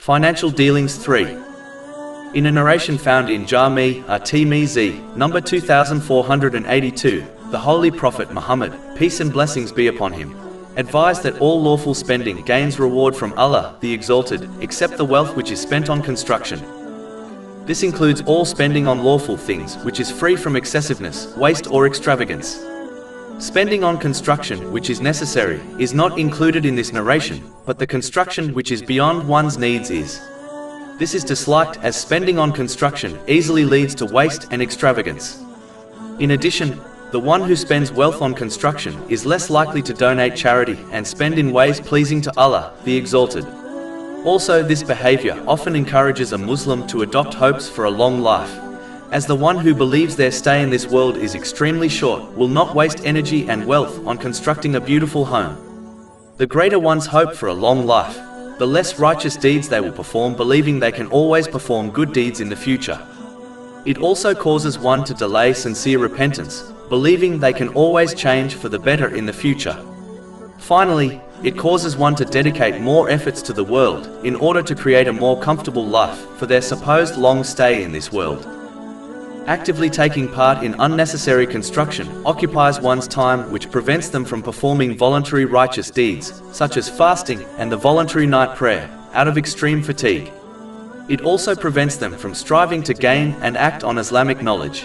Financial dealings 3. In a narration found in Jami at-Tirmidhi, number 2482, the Holy Prophet Muhammad, peace and blessings be upon him, advised that all lawful spending gains reward from Allah, the Exalted, except the wealth which is spent on construction. This includes all spending on lawful things, which is free from excessiveness, waste or extravagance. Spending on construction, which is necessary, is not included in this narration, but the construction which is beyond one's needs is. This is disliked as spending on construction easily leads to waste and extravagance. In addition, the one who spends wealth on construction is less likely to donate charity and spend in ways pleasing to Allah, the Exalted. Also, this behavior often encourages a Muslim to adopt hopes for a long life, as the one who believes their stay in this world is extremely short will not waste energy and wealth on constructing a beautiful home. The greater one's hope for a long life, the less righteous deeds they will perform, believing they can always perform good deeds in the future. It also causes one to delay sincere repentance, believing they can always change for the better in the future. Finally, it causes one to dedicate more efforts to the world in order to create a more comfortable life for their supposed long stay in this world. Actively taking part in unnecessary construction occupies one's time, which prevents them from performing voluntary righteous deeds, such as fasting and the voluntary night prayer, out of extreme fatigue. It also prevents them from striving to gain and act on Islamic knowledge.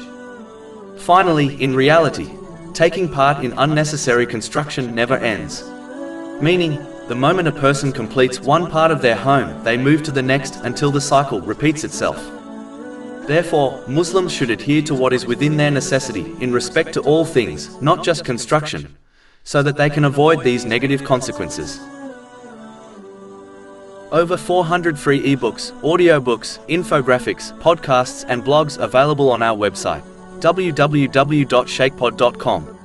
Finally, in reality, taking part in unnecessary construction never ends. Meaning, the moment a person completes one part of their home, they move to the next until the cycle repeats itself. Therefore, Muslims should adhere to what is within their necessity in respect to all things, not just construction, so that they can avoid these negative consequences. Over 400 free ebooks, audiobooks, infographics, podcasts and blogs available on our website, www.shakepod.com.